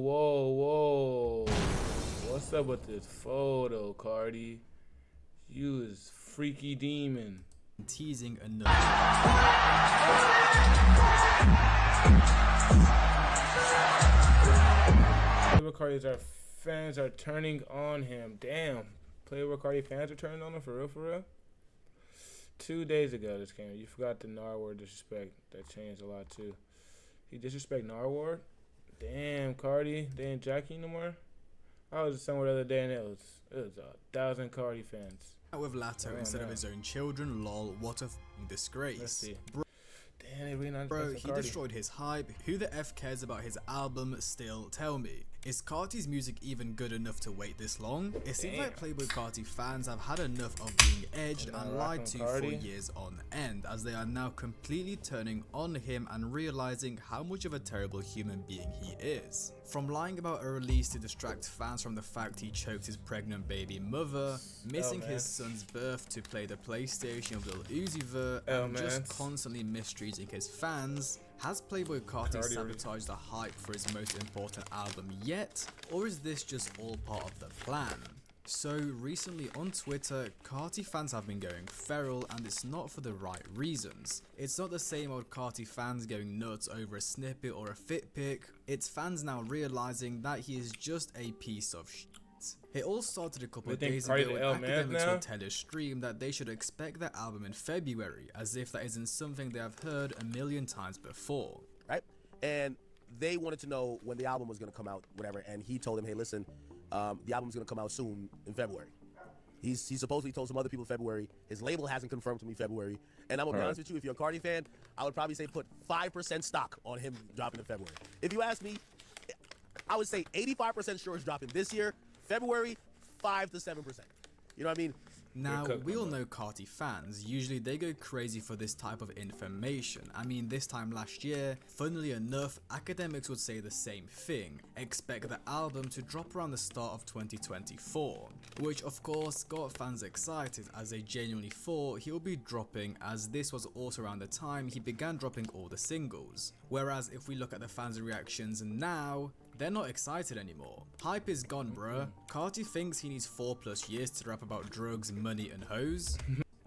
Whoa. What's up with this photo, Carti? You is freaky demon. Teasing another. Playboi Carti's fans are turning on him. Damn. Playboi Carti fans are turning on him for real? 2 days ago this came. You forgot the Narwhal disrespect. That changed a lot too. He disrespect Narwhal? Damn, Carti. They ain't Jackie no more? I was somewhere the other day and it was 1,000 Carti fans. With Lato instead of his own children, lol, what a f***ing disgrace. Let's see. Damn, Bro, he destroyed his hype. Who the F cares about his album still? Tell me. Is Carti's music even good enough to wait this long? It seems like Playboi Carti fans have had enough of being edged and lied to for years on end, as they are now completely turning on him and realizing how much of a terrible human being he is. From lying about a release to distract fans from the fact he choked his pregnant baby mother, missing his son's birth to play the PlayStation of Lil Uzi Vert, and just constantly mistreating his fans. Has Playboi Carti sabotaged the hype for his most important album yet, or is this just all part of the plan? So recently on Twitter, Carti fans have been going feral, and it's not for the right reasons. It's not the same old Carti fans going nuts over a snippet or a fit pic. It's fans now realizing that he is just a piece of shit. It all started a couple of days ago when academics will tell his stream that they should expect their album in February, as if that isn't something they have heard a million times before. Right? And they wanted to know when the album was going to come out, whatever, and he told them, hey, listen, the album's going to come out soon in February. He supposedly told some other people February. His label hasn't confirmed to me February. And I'm going to be honest with you, if you're a Carti fan, I would probably say put 5% stock on him dropping in February. If you ask me, I would say 85% sure it's dropping this year. February, 5 to 7%. You know what I mean? Now, we all know Carti fans, usually they go crazy for this type of information. I mean, this time last year, funnily enough, academics would say the same thing. Expect the album to drop around the start of 2024, which of course got fans excited as they genuinely thought he would be dropping, as this was also around the time he began dropping all the singles. Whereas if we look at the fans' reactions now, they're not excited anymore. Hype is gone, bruh. Carti thinks he needs 4+ years to rap about drugs, money and hoes.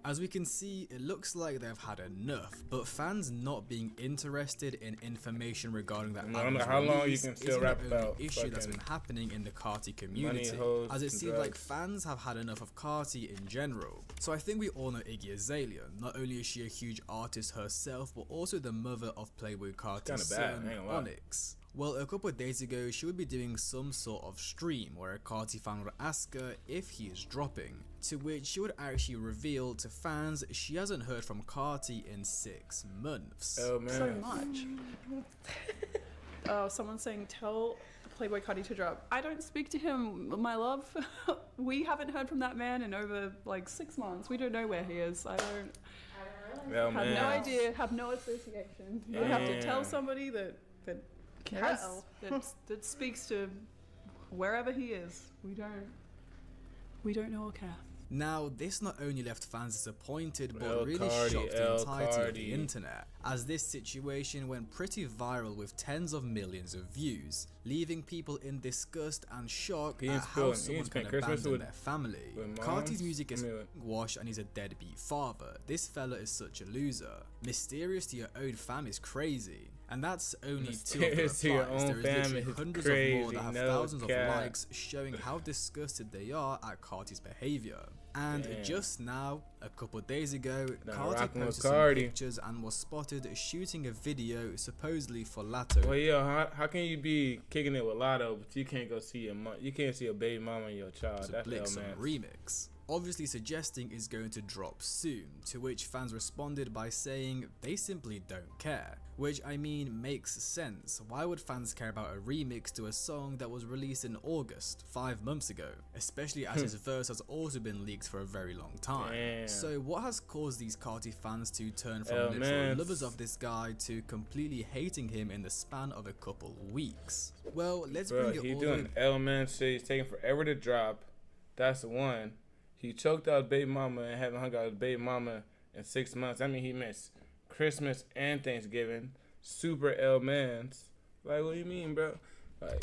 As we can see, it looks like they've had enough, but fans not being interested in information regarding that album's how long release you can still rap about issue that's been happening in the Carti community, as it seems like fans have had enough of Carti in general. So I think we all know Iggy Azalea. Not only is she a huge artist herself, but also the mother of Playboi Carti's son, Onyx. Well, a couple of days ago, she would be doing some sort of stream where a Carti fan would ask her if he is dropping, to which she would actually reveal to fans she hasn't heard from Carti in 6 months. Oh man. So much. Someone saying, tell Playboi Carti to drop. I don't speak to him, my love. We haven't heard from that man in over like 6 months. We don't know where he is. I don't have no idea, have no association. You have to tell somebody that that speaks to wherever he is. We don't know or care. Now, this not only left fans disappointed, but really shocked the entirety of the internet, as this situation went pretty viral with tens of millions of views, leaving people in disgust and shock at how someone can abandon their family. Carti's music is washed and he's a deadbeat father. This fella is such a loser. Mysterious to your own fam is crazy. And that's only 2 of the replies. There is literally hundreds of more that have thousands of likes showing how disgusted they are at Carti's behavior. And just now, a couple of days ago, Carti posted some pictures and was spotted shooting a video supposedly for Lato. Well, yo, how can you be kicking it with Lato, but you can't go see you can't see a baby mama and your child? That's Blixen remix. Obviously suggesting is going to drop soon, to which fans responded by saying they simply don't care. Which, I mean, makes sense. Why would fans care about a remix to a song that was released in August, 5 months ago? Especially as his verse has also been leaked for a very long time. Damn. So what has caused these Carti fans to turn from literal lovers of this guy to completely hating him in the span of a couple weeks? Well, let's bring it all. He's doing L-Man shit. He's taking forever to drop. That's the one. He choked out his baby mama and haven't hung out his baby mama in 6 months. I mean, he missed Christmas and Thanksgiving. Super L-Mans. Like, what do you mean, bro?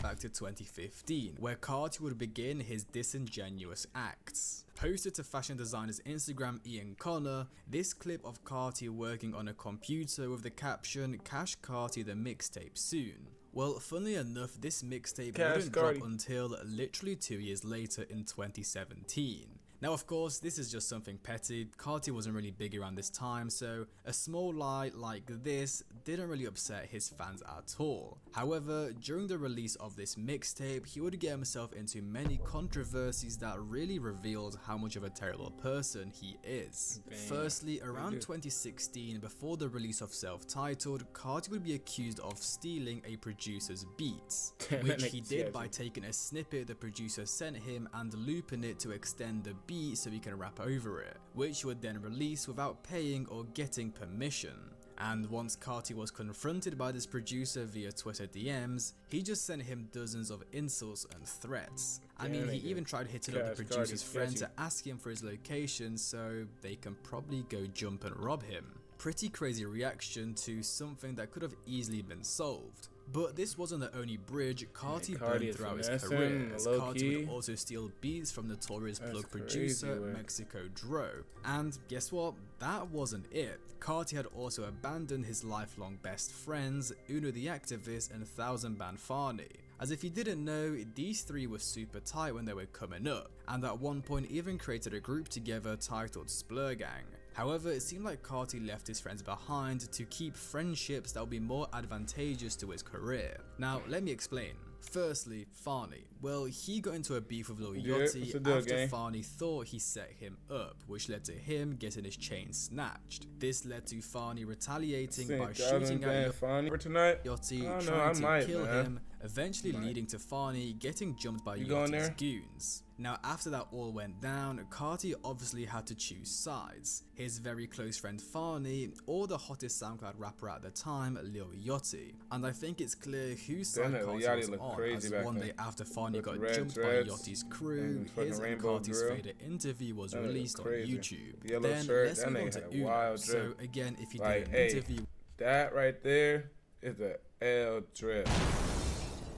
back to 2015, where Carti would begin his disingenuous acts. Posted to fashion designer's Instagram Ian Connor, this clip of Carti working on a computer with the caption "Cash Carti the mixtape soon." Well, funnily enough, this mixtape wouldn't drop until literally 2 years later in 2017. Now, of course, this is just something petty. Carti wasn't really big around this time, so a small lie like this didn't really upset his fans at all. However, during the release of this mixtape, he would get himself into many controversies that really revealed how much of a terrible person he is. Firstly, around 2016, before the release of Self-Titled, Carti would be accused of stealing a producer's beats, which he did by taking a snippet the producer sent him and looping it to extend the beat so he can rap over it, which he would then release without paying or getting permission. And once Carti was confronted by this producer via Twitter DMs, he just sent him dozens of insults and threats. I mean, he even tried hitting up the producer's friend to ask him for his location so they can probably go jump and rob him. Pretty crazy reaction to something that could have easily been solved. But this wasn't the only bridge Carti burned throughout his career, as Carti would also steal beats from notorious plug producer Mexico Dro. And guess what? That wasn't it. Carti had also abandoned his lifelong best friends, Uno the Activist and 1000 Band Farney. As if you didn't know, these three were super tight when they were coming up, and at one point even created a group together titled Splur Gang. However, it seemed like Carti left his friends behind to keep friendships that would be more advantageous to his career. Now, let me explain. Firstly, Farney. Well, he got into a beef with Lil Yachty after Farney thought he set him up, which led to him getting his chain snatched. This led to Farney retaliating by shooting at Yachty, trying to kill him, eventually leading to Farney getting jumped by Yachty's goons. Now, after that all went down, Carti obviously had to choose sides. His very close friend Farney, or the hottest SoundCloud rapper at the time, Lil Yachty. And I think it's clear whose side Carti was on, as one day after Farney got jumped by Yachty's crew, his and Carti's faded interview was released on YouTube. Then let's move on to Uno. So again, if you did an interview... That right there is a L drip.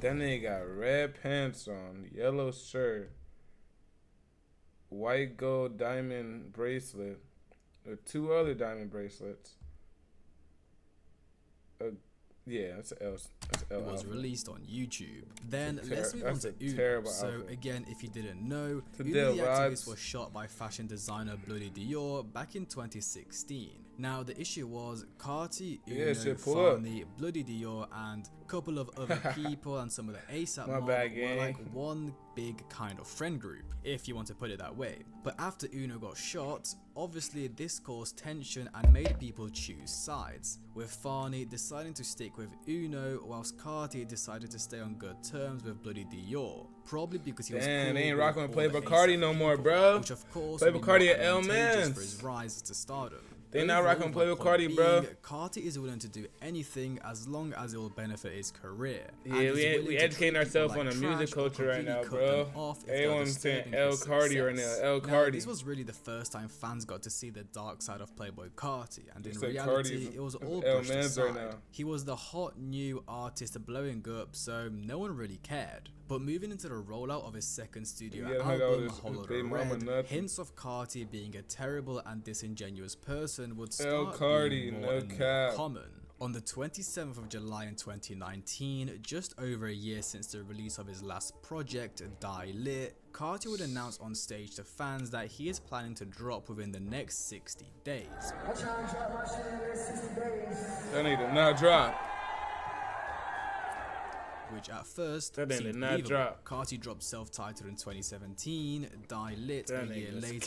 That nigga got red pants on, yellow shirt, white gold diamond bracelet, or 2 other diamond bracelets. Yeah, that's L. It was released on YouTube. Then let's move on to Uno. So again, if you didn't know, Uno the Activist was shot by fashion designer Bloody Dior back in 2016. Now the issue was Carti, Uno, Farney, Bloody Dior, and a couple of other people and some of the ASAP mob were like one big kind of friend group, if you want to put it that way. But after Uno got shot, obviously this caused tension and made people choose sides, with Farney deciding to stick with Uno whilst Carti decided to stay on good terms with Bloody Dior, probably because he was cool. They ain't rocking with Playboi Carti no more, bro. Which of course Playboi Carti at L for his rise to stardom. They not rocking Playboi Carti, bro. Carti is willing to do anything as long as it will benefit his career. Yeah, we educating ourselves on the music culture right now, bro. Everyone's saying L Carti right now. L Carti. This was really the first time fans got to see the dark side of Playboi Carti, and in reality, it was all brushed aside. He was the hot new artist blowing up, so no one really cared. But moving into the rollout of his second studio album, Whole Lotta Red, hints of Carti being a terrible and disingenuous person would start being more and more common. On the 27th of July in 2019, just over a year since the release of his last project, Die Lit, Carti would announce on stage to fans that he is planning to drop within the next 60 days. I'm trying to drop my shit in the next 60 days. That need to not drop. Which at first seemed believable. Carti dropped Self-Titled in 2017, Die Lit a year later in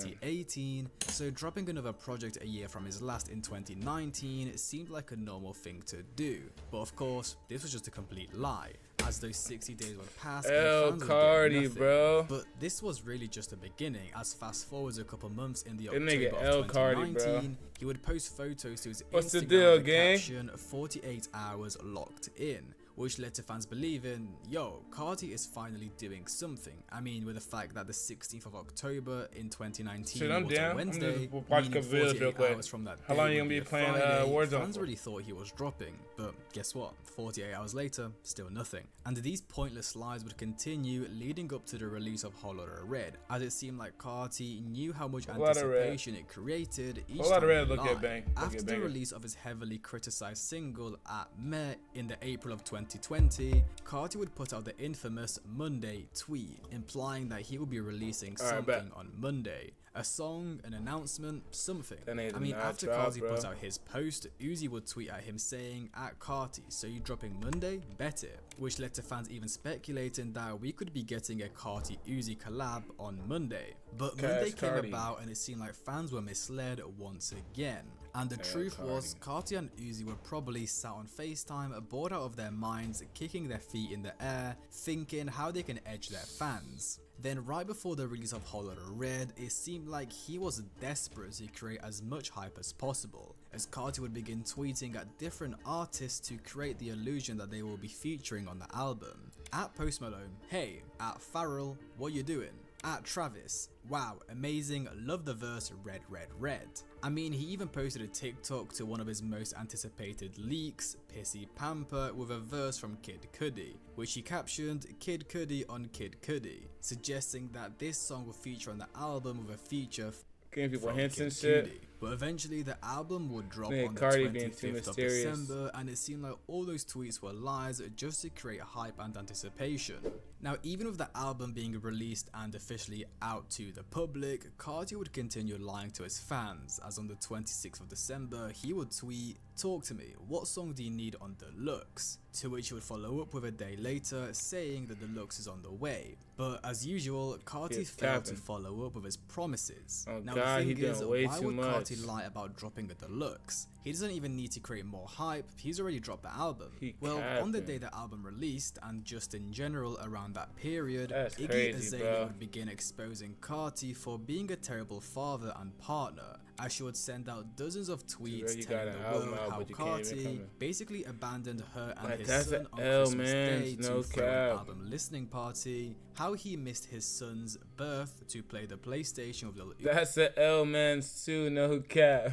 2018, so dropping another project a year from his last in 2019 seemed like a normal thing to do. But of course, this was just a complete lie, as those 60 days would pass and fans would get nothing. Bro. But this was really just the beginning, as fast forwards a couple months in the October of 2019, he would post photos to his Instagram with the caption 48 hours locked in, which led to fans believing, yo, Carti is finally doing something. I mean, with the fact that the 16th of October in 2019 Shit, I'm was down. a Wednesday, I'm just watching a meaning videos real 48 quick. hours from that How day long you would gonna be a playing, Friday, Warzone fans for? really thought he was dropping, but guess what? 48 hours later, still nothing. And these pointless lies would continue leading up to the release of Whole Lotta Red, as it seemed like Carti knew how much anticipation it created each time he lied. After the release of his heavily criticized single At Met in the April of 2020, Carti would put out the infamous Monday tweet, implying that he would be releasing something on Monday. A song, an announcement, something. I mean, after Carti put out his post, Uzi would tweet at him saying, at Carti, so you dropping Monday? Bet it. Which led to fans even speculating that we could be getting a Carti Uzi collab on Monday. But Monday came about and it seemed like fans were misled once again. And the truth was, Carti and Uzi were probably sat on FaceTime, bored out of their minds, kicking their feet in the air, thinking how they can edge their fans. Then right before the release of Whole Lotta Red, it seemed like he was desperate to create as much hype as possible, as Carti would begin tweeting at different artists to create the illusion that they will be featuring on the album. At Post Malone, hey. At Pharrell, what you doing? At Travis, wow, amazing, love the verse red, red, red. I mean, he even posted a TikTok to one of his most anticipated leaks, Pissy Pamper, with a verse from Kid Cudi, which he captioned Kid Cudi on Kid Cudi, suggesting that this song will feature on the album with a feature giving people hints and shit. shit. But eventually the album would drop on the 25th of December, and it seemed like all those tweets were lies just to create hype and anticipation. Now, even with the album being released and officially out to the public, Carti would continue lying to his fans, as on the 26th of December he would tweet, talk to me, what song do you need on Deluxe? To which he would follow up with a day later saying that Deluxe is on the way. But as usual, Carti failed to follow up with his promises. Now the thing is, why would Carti lie about dropping a Deluxe? He doesn't even need to create more hype, he's already dropped the album. Well, on the day the album released, and just in general around that period, Iggy Azalea would begin exposing Carti for being a terrible father and partner, as she would send out dozens of tweets telling the world how Carti basically abandoned her and his son on Christmas Day to throw an album listening party, how he missed his son's birth to play the PlayStation with little That's the L-man too, no cap.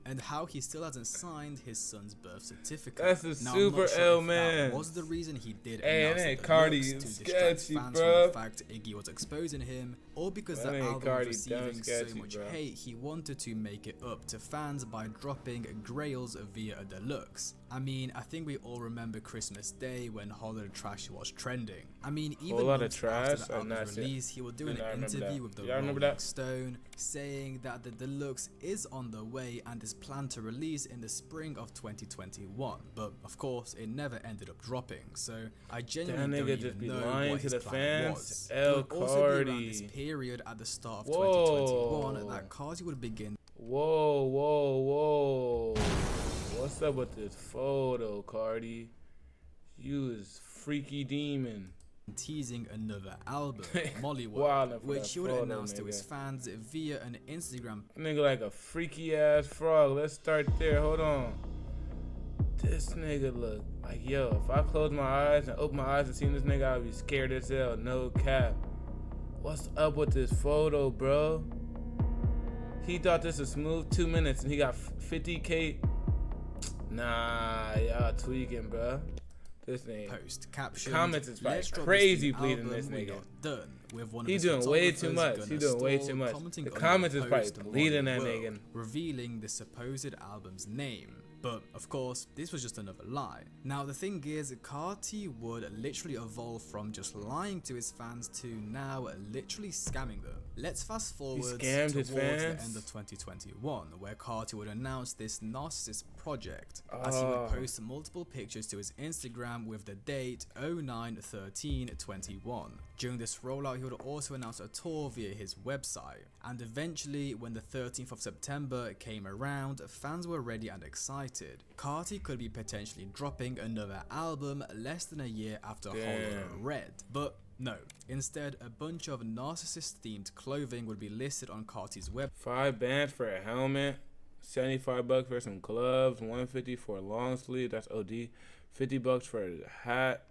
and how he still hasn't signed his son's birth certificate. That's a super L-man. That was the reason he did announce Carti to distract fans from the fact Iggy was exposing him, or because the album was receiving so much hate, he wanted to make it up to fans by dropping Grails via a Deluxe. I mean, I think we all remember Christmas Day when Whole Lotta Trash was trending. I mean, even months after the album's release, he would do an interview with the Rolling Stone saying that the Deluxe is on the way and is planned to release in the spring of 2021. But of course, it never ended up dropping. So I genuinely don't even know what his plan was. It would also be around this period at the start of 2021 that Carti would begin. Whoa. What's up with this photo, Carti? You is freaky demon. Teasing another album, Mollywood, which he would announce to his fans via an Instagram. Nigga like a freaky ass frog. Let's start there. Hold on. This nigga look like, yo, if I close my eyes and open my eyes and see this nigga, I'd be scared as hell. No cap. What's up with this photo, bro? He thought this was smooth 2 minutes and he got 50K. Nah, y'all tweaking, bro. This name. Post caption. Comments is like crazy bleeding this nigga. Done with one of he doing way too much. He doing way too much. The comments is probably bleeding that nigga. Revealing the supposed album's name. But of course, this was just another lie. Now the thing is, Carti would literally evolve from just lying to his fans to now literally scamming them. Let's fast forward towards the end of 2021, where Carti would announce this narcissist project, as he would post multiple pictures to his Instagram with the date 09/13/21. During this rollout, he would also announce a tour via his website, and eventually, when the 13th of September came around, fans were ready and excited. Carti could be potentially dropping another album less than a year after Whole Lotta Red, but no. Instead, a bunch of narcissist-themed clothing would be listed on Carti's web. $5 for a helmet, $75 for some gloves, $150 for a long sleeve. That's OD. $50 for a hat.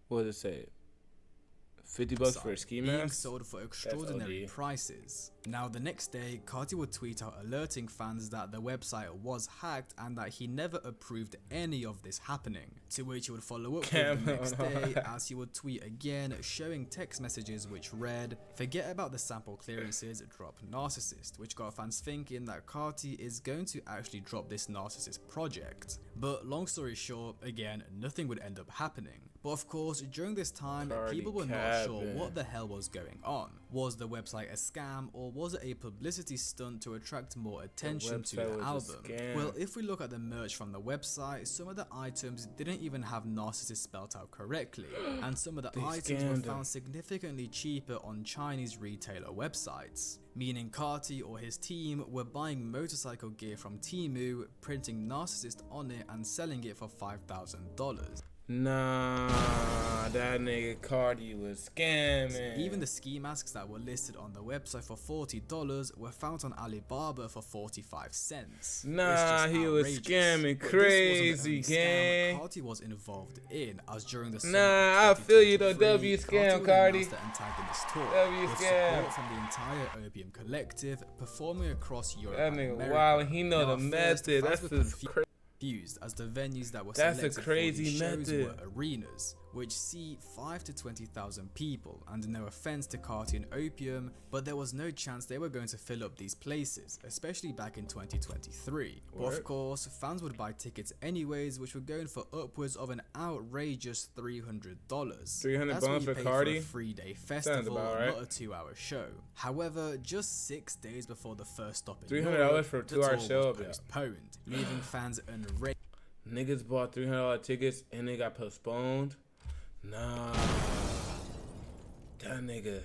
What does it say? $50 for a ski being mask? sold for extraordinary OD. prices. Now the next day, Carti would tweet out alerting fans that the website was hacked and that he never approved any of this happening, to which he would follow up with the next day as he would tweet again showing text messages which read, "Forget about the sample clearances, drop Narcissist," which got fans thinking that Carti is going to actually drop this Narcissist project. But long story short, again, nothing would end up happening. But of course, during this time, people were not sure what the hell was going on. Was the website a scam, or was it a publicity stunt to attract more attention to the album? Well, if we look at the merch from the website, some of the items didn't even have Narcissist spelled out correctly, and some of the items were found significantly cheaper on Chinese retailer websites, meaning Carti or his team were buying motorcycle gear from Temu, printing Narcissist on it and selling it for $5,000. Nah, that nigga Carti was scamming. Even the ski masks that were listed on the website for $40 were found on Alibaba for 45 cents. Nah, he was scamming crazy, gang. Carti was involved in, as during the summer Nah, I feel you though. W scam, Carti. The antagonist tour, W with scam. support from the entire Opium Collective, performing across Europe That and nigga America. wow, he know Now, the at first, method. fans That's were just crazy. confused as the venues that were That's a selected crazy for these shows method. were arenas, which seat 5 to 20,000 people, and no offense to Carti and Opium, but there was no chance they were going to fill up these places, especially back in 2023. But of course, fans would buy tickets anyways, which were going for upwards of an outrageous $300. 300 That's what bones you for pay Carti? for a 3-day festival, about right. not a 2-hour show. However, just 6 days before the first stop in $300 Europe, for a the 2-hour tour show, was bro. postponed, leaving fans enraged. Niggas bought $300 tickets and they got postponed. Nah, that nigga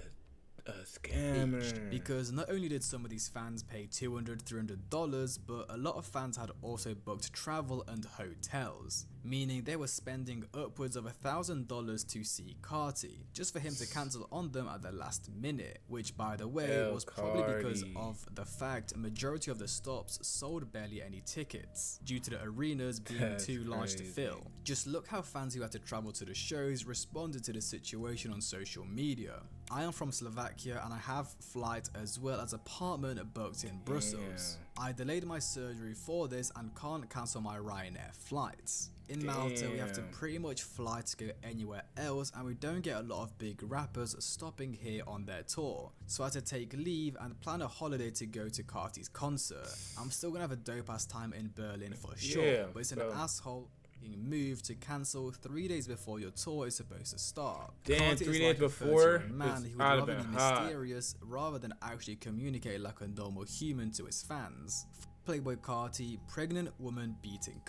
a scammer. Because not only did some of these fans pay $200, $300, but a lot of fans had also booked travel and hotels, meaning they were spending upwards of $1,000 to see Carti, just for him to cancel on them at the last minute, which by the way was probably because of the fact a majority of the stops sold barely any tickets, due to the arenas being too large to fill. Just look how fans who had to travel to the shows responded to the situation on social media. I am from Slovakia and I have flight as well as apartment booked in Brussels. I delayed my surgery for this and can't cancel my Ryanair flights. In Malta, we have to pretty much fly to go anywhere else, and we don't get a lot of big rappers stopping here on their tour. So I had to take leave and plan a holiday to go to Carti's concert. I'm still gonna have a dope ass time in Berlin for sure, but it's an asshole move to cancel 3 days before your tour is supposed to start. Damn, Carti 3 is days like a before? 30-year-old man who would rather be mysterious rather than actually communicate like a normal human to his fans. Playboi Carti, pregnant woman beating.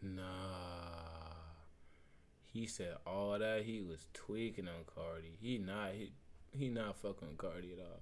Nah, he said all that. He was tweaking on Carti. He not fucking with Carti at all.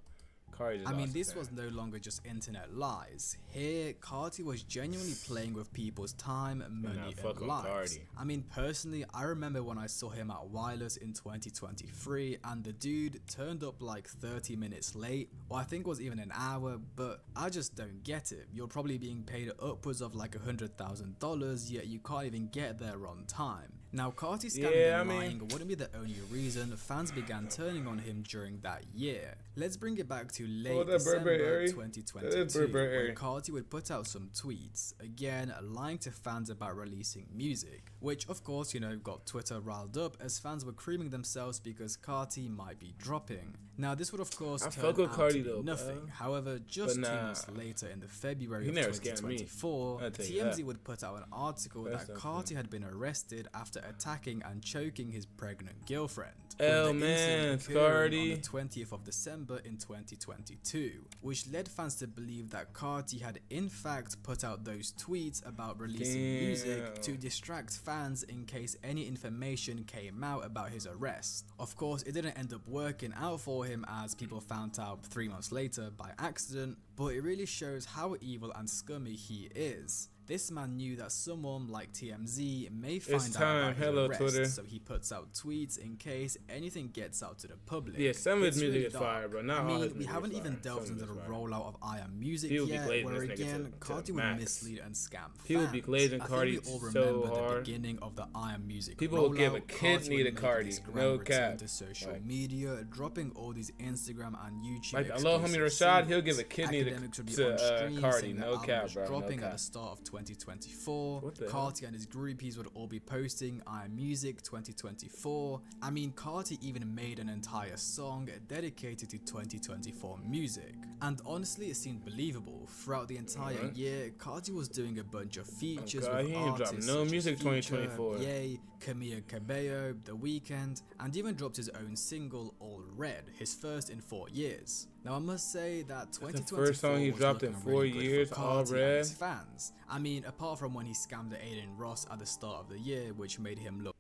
I mean, this was no longer just internet lies. Here, Carti was genuinely playing with people's time, money, and lives. I mean, personally, I remember when I saw him at Wireless in 2023, and the dude turned up like 30 minutes late, or I think it was even an hour, but I just don't get it. You're probably being paid upwards of like $100,000, yet you can't even get there on time. Now, Carti scamming and lying wouldn't be the only reason fans began turning on him during that year. Let's bring it back to late December 2022, when Carti would put out some tweets, again lying to fans about releasing music, which of course, got Twitter riled up as fans were creaming themselves because Carti might be dropping. Now, this would of course turn out to be nothing. However, just 2 months later in the February of 2024, TMZ would put out an article that Carti had been arrested after attacking and choking his pregnant girlfriend. Oh man, Carti. On the 20th of December in 2022, which led fans to believe that Carti had in fact put out those tweets about releasing music to distract fans in case any information came out about his arrest. Of course, it didn't end up working out for him, as people found out 3 months later by accident, but it really shows how evil and scummy he is. this man knew that someone like TMZ may find out time. about his Hello, arrest, Twitter. so he puts out tweets in case anything gets out to the public. Yeah, some of his It's music really is dark. fire, bro. Not I all mean, his we music haven't is even fire. delved Some into of the it's fire. rollout of I Am Music People be yet, glazing where this nigga again, to Carti the would max. mislead and scam People fans. be glazing I Carti think we all so remember the hard. beginning of the I Am Music People will give a rollout. kidney Carti to would make Carti. this grand No return cap. to social Like- media, dropping all these Instagram and YouTube Like, I love homie exclusive Rashad, he'll singles. give a kidney Academics would be to on stream Carti. saying the No album cap, was bro. No dropping at cap. the start of 2024. What the Carti and his groupies would all be posting I Am Music 2024. I mean, Carti even made an entire song dedicated to 2024 music. And honestly, it seemed believable. Throughout the entire year, Carti was doing a bunch of features God, with he ain't dropped artists no such as music Future, 2024. Ye, Camila Cabello, The Weeknd, and even dropped his own single, All Red, his first in 4 years. Now I must say that 2024 first song he was dropped looking in really 4 good years, for All Carti and Red. his fans. I mean, apart from when he scammed Aiden Ross at the start of the year, which made him look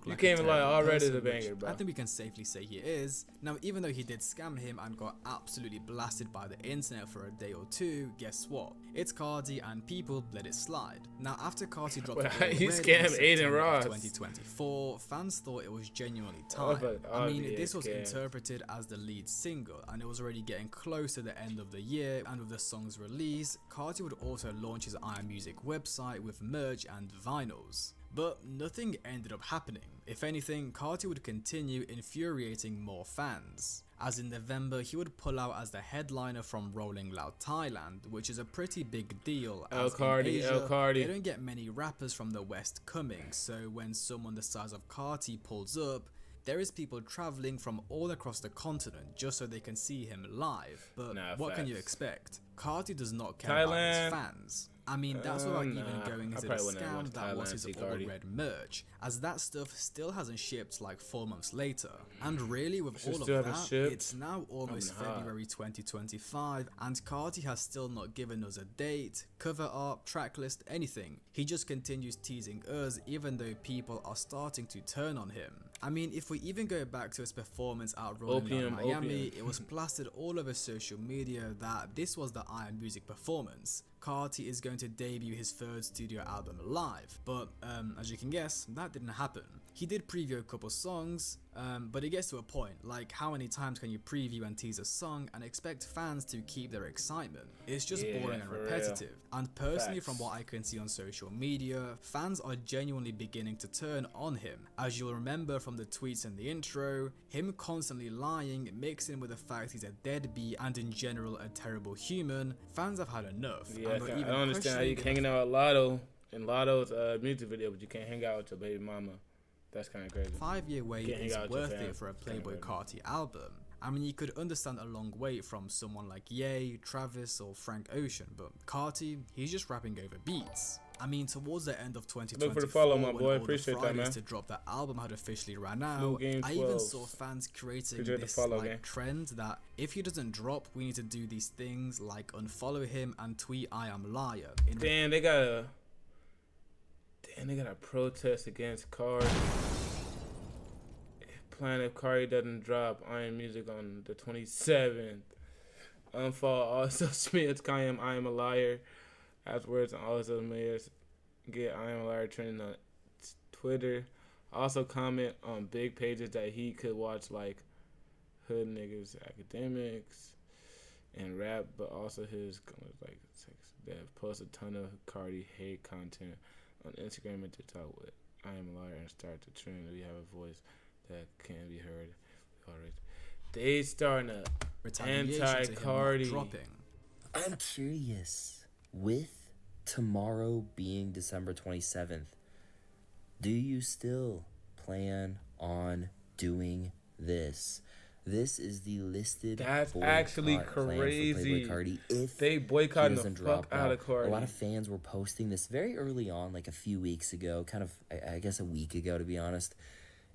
like can't even lie, terrible All Red is person, a banger, which bro. I think we can safely say he is. Now, even though he did scam him and got absolutely blasted by the internet for a day or two, guess what? It's Carti and people let it slide. Now, after Carti dropped Well, All he Red in scammed Aiden September of Ross. 2024, fans thought it was genuinely Oh, time. but I mean, obvious this was scam. interpreted as the lead single, and it was already getting close to the end of the year, and with the song's release, Carti would also launch his I Am Music website with merch and vinyls. But nothing ended up happening. If anything, Carti would continue infuriating more fans. As in November, he would pull out as the headliner from Rolling Loud Thailand, which is a pretty big deal. El As in Carti, Asia, El Carti. they don't get many rappers from the West coming, so when someone the size of Carti pulls up, there is people traveling from all across the continent just so they can see him live. But Nah, what can you facts. expect? Carti does not care about Thailand. his fans. I mean, that's without even Nah, going I into the probably wouldn't have scam watched that was Thailand, his see All Carti. Red merch, as that stuff still hasn't shipped like 4 months later. And really, with Should all of still haven't that, shipped. it's now almost Coming hot. February 2025, and Carti has still not given us a date, cover art, track list, anything. He just continues teasing us, even though people are starting to turn on him. I mean, if we even go back to his performance at Rolling Loud Opium, Miami, opium. it was plastered all over social media that this was the I Am Music performance. Carti is going to debut his third studio album live, but as you can guess, that didn't happen. He did preview a couple songs, but it gets to a point, like how many times can you preview and tease a song and expect fans to keep their excitement? It's just Yeah, boring and for real. repetitive. And personally, Facts. from what I can see on social media, fans are genuinely beginning to turn on him. As you'll remember from the tweets in the intro, him constantly lying, mixing with the fact he's a deadbeat and in general a terrible human, fans have had enough. Yeah, and are I even don't understand how you questioning hanging out with Lotto in Lotto's music video, but you can't hang out with your baby mama. That's kind of crazy. 5-year wait Can't hang is out with your worth fam. it for a Kinda Playboi crazy. Carti album. I mean, you could understand a long wait from someone like Ye, Travis, or Frank Ocean, but Carti, he's just rapping over beats. I mean, towards the end of 2024, Look for the follow, my when boy. all the Appreciate that, Fridays man. to drop the album had officially ran Blue out, Game I even 12. saw fans creating Appreciate the this follow, like gang. trend that if he doesn't drop, we need to do these things like unfollow him and tweet I am liar. Damn, they got a protest against Cardi. Plan if Cardi doesn't drop I Am Music on the 27th. Unfollow all social media. I am a liar. Afterwards, on all social medias. Get I am a liar trending on Twitter. Also comment on big pages that he could watch, like Hood Niggas Academics and rap, but also his like sex that post a ton of Cardi hate content on Instagram and TikTok with I am a liar and start the trend. We have a voice that can be heard. Alright. They starting a retaliation to him not anti-Cardi. dropping. I'm curious, with tomorrow being December 27th, do you still plan on doing this? This is the listed That's boycott actually plan for crazy. Playboi Carti. If They he boycotting doesn't the drop fuck out now, of Cardi. a lot of fans were posting this very early on, like a few weeks ago, kind of, I guess a week ago to be honest.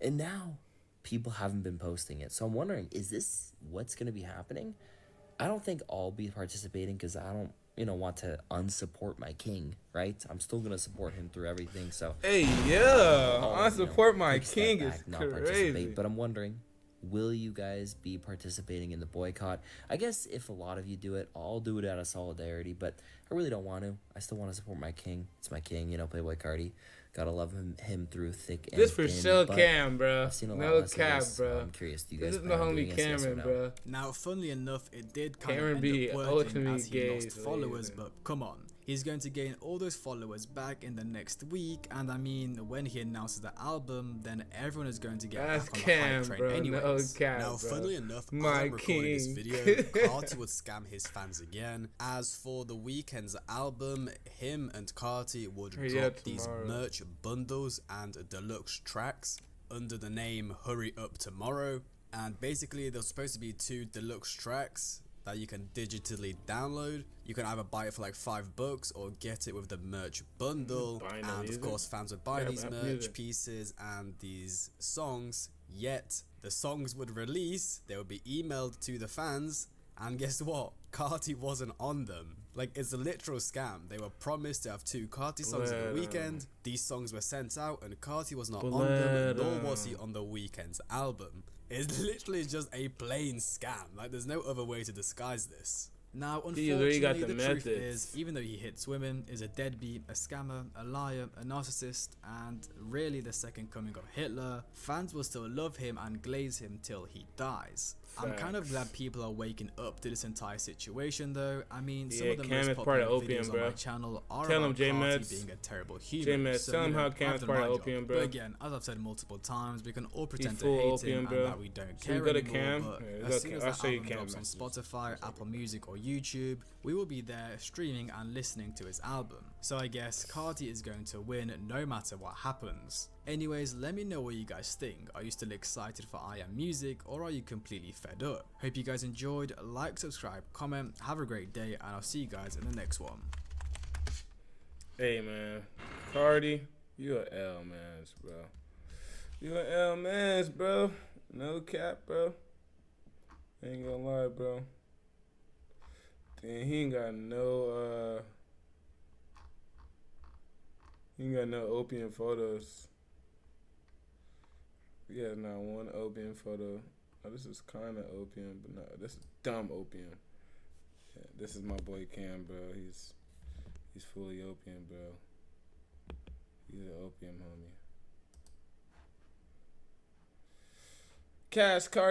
And now people haven't been posting it. So I'm wondering, is this what's going to be happening? I don't think I'll be participating because I don't, want to unsupport my king, right? I'm still going to support him through everything. So Hey, yeah. I'll, I support my take a step king back, is not crazy. participate. But I'm wondering, Will you guys be participating in the boycott? I guess if a lot of you do it, I'll do it out of solidarity, but I really don't want to. I still want to support my king. It's my king, Playboi Carti. Gotta love him through thick and This for thin, sure but Cam, bro. I've seen a lot No less of cap, this. bro. I'm curious, do you This guys is my plan on homie doing this, yes or Cameron, no? bro. Now, funnily enough, it did kind Cameron of be end up owed to working me as he gays, lost ladies, followers, man. but come on. He's going to gain all those followers back in the next week, and I mean, when he announces the album, then everyone is going to get That's back on the Cam, hype train bro. anyways. No cap, Now, bro. funnily enough, My as I'm recording this king. video, Carti would scam his fans again. As for the Weeknd's album, him and Carti would Yeah, drop these tomorrow. merch bundles and deluxe tracks under the name Hurry Up Tomorrow, and basically there's supposed to be 2 deluxe tracks that you can digitally download. You can either buy it for like $5 or get it with the merch bundle, Buying the and of music? course fans would buy Yeah, these but merch music. pieces and these songs, yet the songs would release, they would be emailed to the fans, and guess what? Carti wasn't on them. Like, it's a literal scam. They were promised to have 2 Carti songs on the weekend. These songs were sent out and Carti was not on them, nor was he on the Weeknd's album. It's literally just a plain scam. Like, there's no other way to disguise this. Now, He literally got unfortunately, the the truth methods. is, even though he hits women, is a deadbeat, a scammer, a liar, a narcissist, and really the second coming of Hitler, fans will still love him and glaze him till he dies. I'm kind of Facts. glad people are waking up to this entire situation, though. I mean, some Yeah, of the Cam most is part popular of Opium, videos bro. on my channel are Tell him, about J-Mets. Carti being a terrible human. J-Mets, so, tell him how I've Cam's done part of my job. Opium, bro. But again, as I've said multiple times, we can all pretend to full hate Opium, him bro. and that we don't So you care go to anymore, Cam? but Yeah, as go soon Cam. as I'll the show you album Cam drops on messages. Spotify, Apple Music or YouTube, we will be there streaming and listening to his album. So I guess Carti is going to win no matter what happens. Anyways, let me know what you guys think. Are you still excited for I Am Music, or are you completely fed up? Hope you guys enjoyed. Like, subscribe, comment, have a great day, and I'll see you guys in the next one. Hey, man. Carti, you a L mans, bro. You a L mans, bro. No cap, bro. Ain't gonna lie, bro. Damn, he ain't got no opium photos. He has not one opium photo. Oh, this is kind of opium, but no, this is dumb opium. Yeah, this is my boy Cam, bro. He's fully opium, bro. He's an opium homie. Cash card.